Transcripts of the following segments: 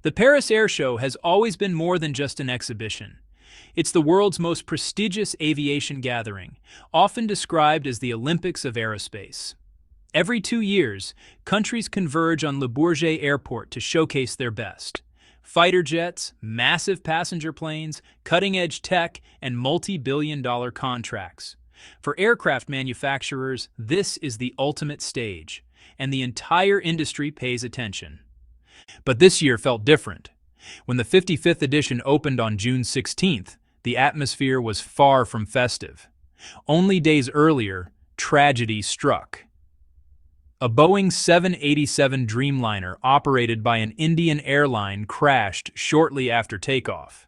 The Paris Air Show has always been more than just an exhibition. It's the world's most prestigious aviation gathering, often described as the Olympics of aerospace. Every 2 years, countries converge on Le Bourget Airport to showcase their best. Fighter jets, massive passenger planes, cutting-edge tech, and multi-billion-dollar contracts. For aircraft manufacturers, this is the ultimate stage, and the entire industry pays attention. But this year felt different. When the 55th edition opened on June 16th, the atmosphere was far from festive. Only days earlier, tragedy struck. A Boeing 787 Dreamliner operated by an Indian airline crashed shortly after takeoff.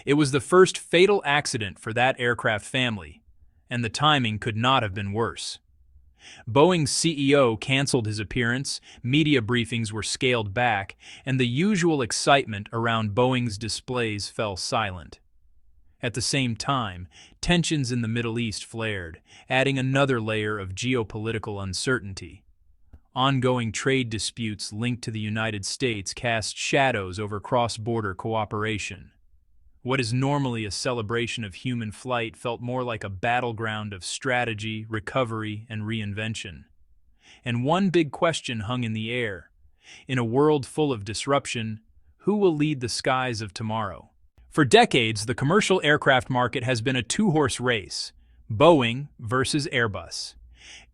It was the first fatal accident for that aircraft family, and the timing could not have been worse. Boeing's CEO canceled his appearance, media briefings were scaled back, and the usual excitement around Boeing's displays fell silent. At the same time, tensions in the Middle East flared, adding another layer of geopolitical uncertainty. Ongoing trade disputes linked to the United States cast shadows over cross-border cooperation. What is normally a celebration of human flight felt more like a battleground of strategy, recovery, and reinvention. And one big question hung in the air. In a world full of disruption, who will lead the skies of tomorrow? For decades, the commercial aircraft market has been a two-horse race, Boeing versus Airbus.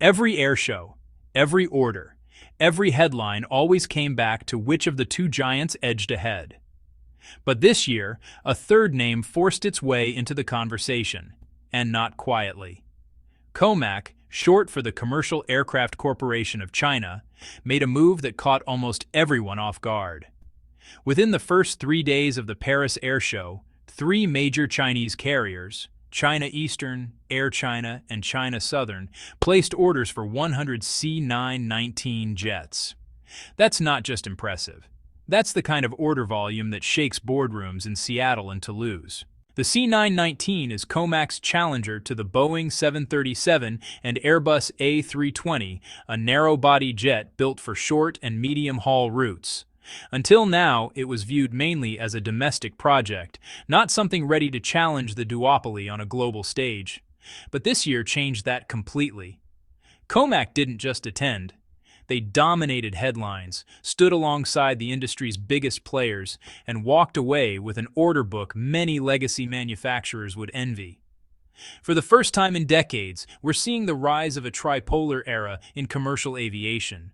Every air show, every order, every headline always came back to which of the two giants edged ahead. But this year, a third name forced its way into the conversation, and not quietly. COMAC, short for the Commercial Aircraft Corporation of China, made a move that caught almost everyone off guard. Within the first 3 days of the Paris Air Show, 3 major Chinese carriers, China Eastern, Air China, and China Southern, placed orders for 100 C919 jets. That's not just impressive. That's the kind of order volume that shakes boardrooms in Seattle and Toulouse. The C919 is COMAC's challenger to the Boeing 737 and Airbus A320, a narrow-body jet built for short and medium-haul routes. Until now, it was viewed mainly as a domestic project, not something ready to challenge the duopoly on a global stage. But this year changed that completely. COMAC didn't just attend. They dominated headlines, stood alongside the industry's biggest players, and walked away with an order book many legacy manufacturers would envy. For the first time in decades, we're seeing the rise of a tripolar era in commercial aviation,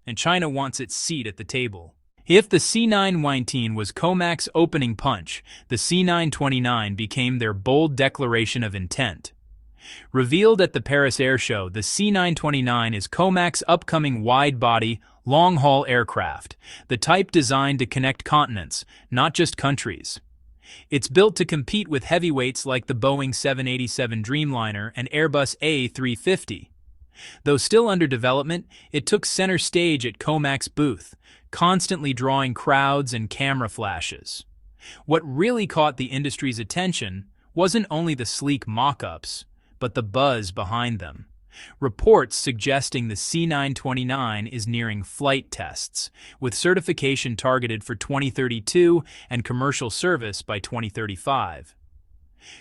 and China wants its seat at the table. If the C919 was COMAC's opening punch, the C929 became their bold declaration of intent. Revealed at the Paris Air Show, the C929 is COMAC's upcoming wide-body, long-haul aircraft, the type designed to connect continents, not just countries. It's built to compete with heavyweights like the Boeing 787 Dreamliner and Airbus A350. Though still under development, it took center stage at COMAC's booth, constantly drawing crowds and camera flashes. What really caught the industry's attention wasn't only the sleek mock-ups, but the buzz behind them. Reports suggesting the C929 is nearing flight tests, with certification targeted for 2032 and commercial service by 2035.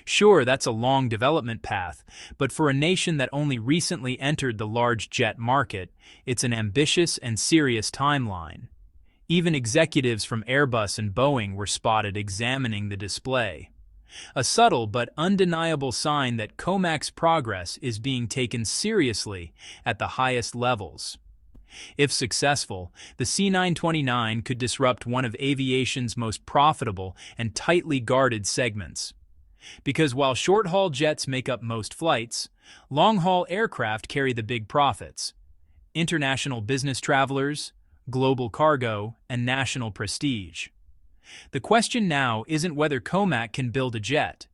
Sure, that's a long development path, but for a nation that only recently entered the large jet market, it's an ambitious and serious timeline. Even executives from Airbus and Boeing were spotted examining the display. A subtle but undeniable sign that COMAC's progress is being taken seriously at the highest levels. If successful, the C929 could disrupt one of aviation's most profitable and tightly guarded segments. Because while short-haul jets make up most flights, long-haul aircraft carry the big profits. International business travelers, global cargo, and national prestige. The question now isn't whether COMAC can build a jet.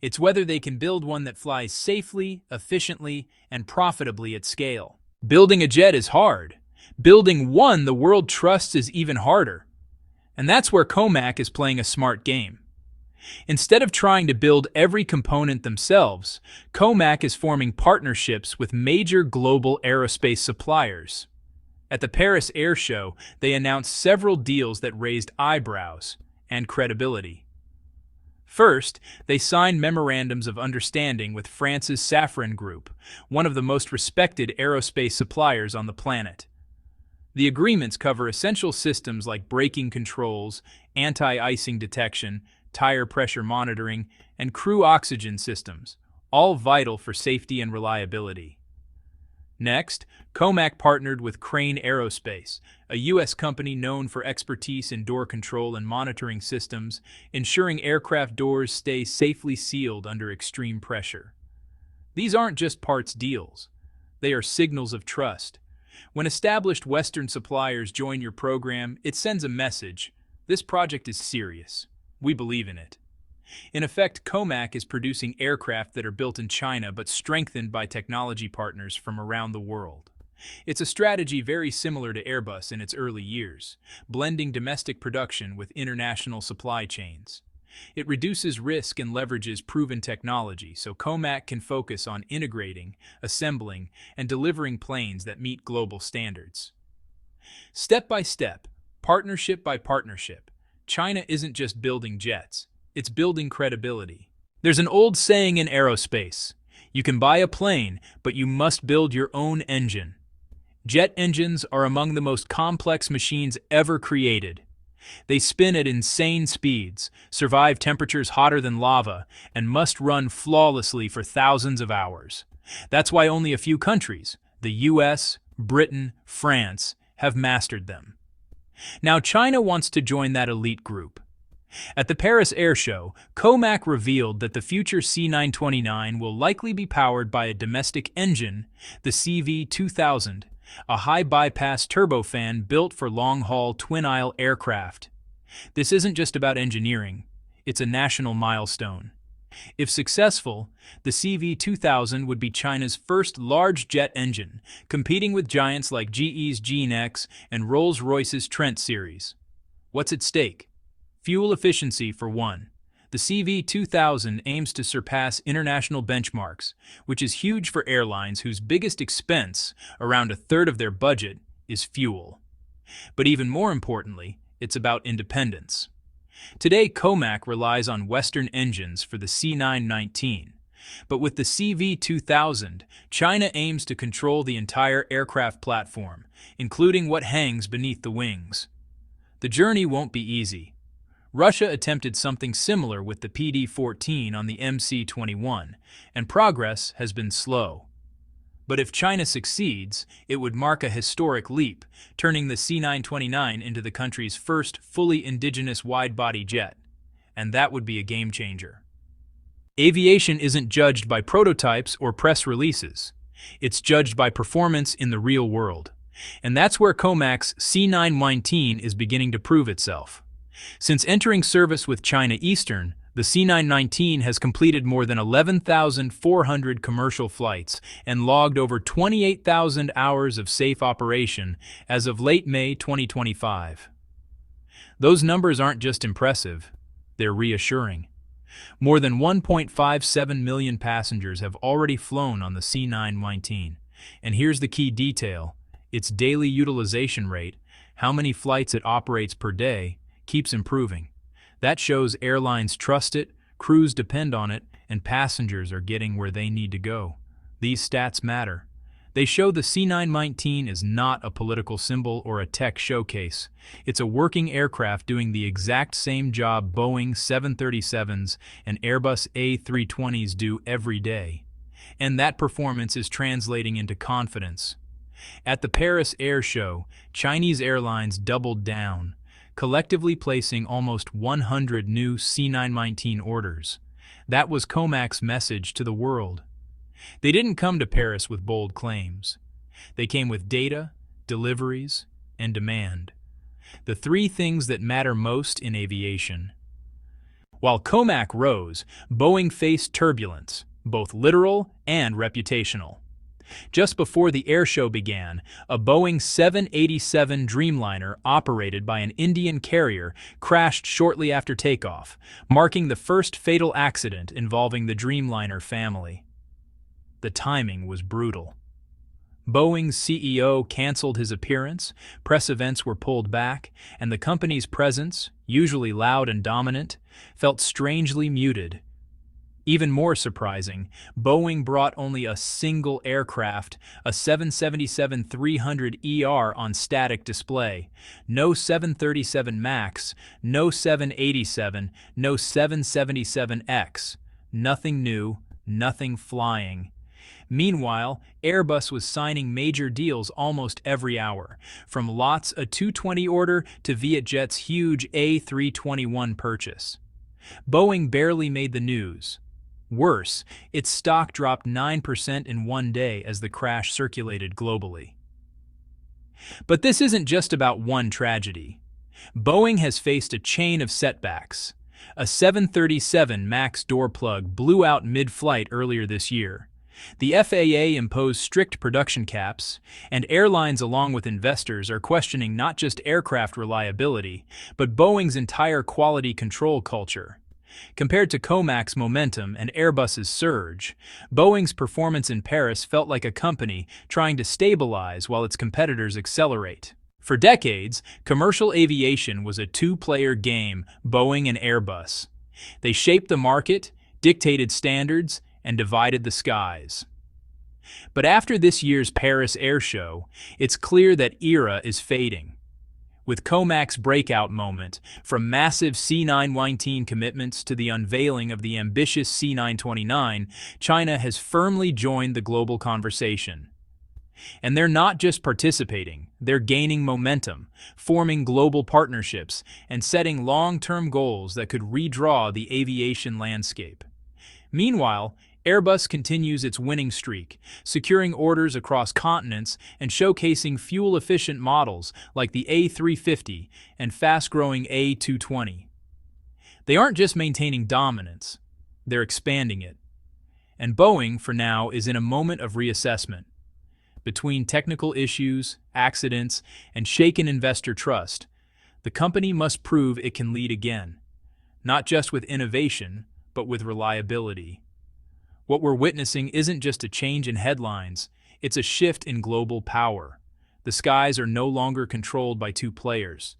It's whether they can build one that flies safely, efficiently, and profitably at scale. Building a jet is hard. Building one the world trusts is even harder. And that's where COMAC is playing a smart game. Instead of trying to build every component themselves, COMAC is forming partnerships with major global aerospace suppliers. At the Paris Air Show, they announced several deals that raised eyebrows and credibility. First, they signed memorandums of understanding with France's Safran Group, one of the most respected aerospace suppliers on the planet. The agreements cover essential systems like braking controls, anti-icing detection, tire pressure monitoring, and crew oxygen systems, all vital for safety and reliability. Next, COMAC partnered with Crane Aerospace, a U.S. company known for expertise in door control and monitoring systems, ensuring aircraft doors stay safely sealed under extreme pressure. These aren't just parts deals. They are signals of trust. When established Western suppliers join your program, it sends a message: this project is serious. We believe in it. In effect, COMAC is producing aircraft that are built in China but strengthened by technology partners from around the world. It's a strategy very similar to Airbus in its early years, blending domestic production with international supply chains. It reduces risk and leverages proven technology so COMAC can focus on integrating, assembling, and delivering planes that meet global standards. Step by step, partnership by partnership, China isn't just building jets. It's building credibility. There's an old saying in aerospace: you can buy a plane, but you must build your own engine. Jet engines are among the most complex machines ever created. They spin at insane speeds, survive temperatures hotter than lava, and must run flawlessly for thousands of hours. That's why only a few countries, the US, Britain, France, have mastered them. Now China wants to join that elite group. At the Paris Air Show, COMAC revealed that the future C929 will likely be powered by a domestic engine, the CV2000, a high-bypass turbofan built for long-haul twin-aisle aircraft. This isn't just about engineering, it's a national milestone. If successful, the CV2000 would be China's first large jet engine, competing with giants like GE's GEnx and Rolls-Royce's Trent series. What's at stake? Fuel efficiency, for one. The CV2000 aims to surpass international benchmarks, which is huge for airlines whose biggest expense, around a third of their budget, is fuel. But even more importantly, it's about independence. Today, COMAC relies on Western engines for the C919, but with the CV2000, China aims to control the entire aircraft platform, including what hangs beneath the wings. The journey won't be easy. Russia attempted something similar with the PD-14 on the MC-21, and progress has been slow. But if China succeeds, it would mark a historic leap, turning the C-929 into the country's first fully indigenous wide-body jet. And that would be a game-changer. Aviation isn't judged by prototypes or press releases. It's judged by performance in the real world. And that's where COMAC's C919 is beginning to prove itself. Since entering service with China Eastern, the C919 has completed more than 11,400 commercial flights and logged over 28,000 hours of safe operation as of late May 2025. Those numbers aren't just impressive, they're reassuring. More than 1.57 million passengers have already flown on the C919. And here's the key detail: its daily utilization rate, how many flights it operates per day, keeps improving. That shows airlines trust it, crews depend on it, and passengers are getting where they need to go. These stats matter. They show the C919 is not a political symbol or a tech showcase. It's a working aircraft doing the exact same job Boeing 737s and Airbus A320s do every day. And that performance is translating into confidence. At the Paris Air Show, Chinese airlines doubled down, collectively placing almost 100 new C919 orders. That was COMAC's message to the world. They didn't come to Paris with bold claims. They came with data, deliveries, and demand. The three things that matter most in aviation. While COMAC rose, Boeing faced turbulence, both literal and reputational. Just before the air show began, a Boeing 787 Dreamliner operated by an Indian carrier crashed shortly after takeoff, marking the first fatal accident involving the Dreamliner family. The timing was brutal. Boeing's CEO canceled his appearance, press events were pulled back, and the company's presence, usually loud and dominant, felt strangely muted. Even more surprising, Boeing brought only a single aircraft, a 777-300ER on static display. No 737 MAX, no 787, no 777X. Nothing new, nothing flying. Meanwhile, Airbus was signing major deals almost every hour, from LOT's A220 order to Vietjet's huge A321 purchase. Boeing barely made the news. Worse, its stock dropped 9% in one day as the crash circulated globally. But this isn't just about one tragedy. Boeing has faced a chain of setbacks. A 737 MAX door plug blew out mid-flight earlier this year. The FAA imposed strict production caps, and airlines along with investors are questioning not just aircraft reliability, but Boeing's entire quality control culture. Compared to COMAC's momentum and Airbus's surge, Boeing's performance in Paris felt like a company trying to stabilize while its competitors accelerate. For decades, commercial aviation was a two-player game, Boeing and Airbus. They shaped the market, dictated standards, and divided the skies. But after this year's Paris Air Show, it's clear that era is fading. With COMAC's breakout moment, from massive C919 commitments to the unveiling of the ambitious C929, China has firmly joined the global conversation. And they're not just participating, they're gaining momentum, forming global partnerships, and setting long-term goals that could redraw the aviation landscape. Meanwhile, Airbus continues its winning streak, securing orders across continents and showcasing fuel-efficient models like the A350 and fast-growing A220. They aren't just maintaining dominance, they're expanding it. And Boeing, for now, is in a moment of reassessment. Between technical issues, accidents, and shaken investor trust, the company must prove it can lead again, not just with innovation, but with reliability. What we're witnessing isn't just a change in headlines, it's a shift in global power. The skies are no longer controlled by two players.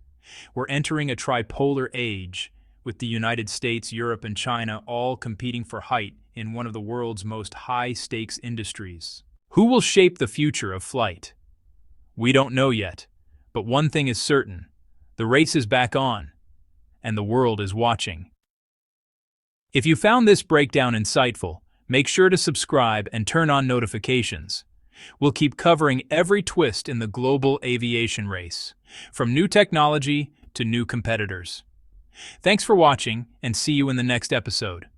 We're entering a tripolar age, with the United States, Europe, and China all competing for height in one of the world's most high-stakes industries. Who will shape the future of flight? We don't know yet, but one thing is certain: the race is back on, and the world is watching. If you found this breakdown insightful, make sure to subscribe and turn on notifications. We'll keep covering every twist in the global aviation race, from new technology to new competitors. Thanks for watching, and see you in the next episode.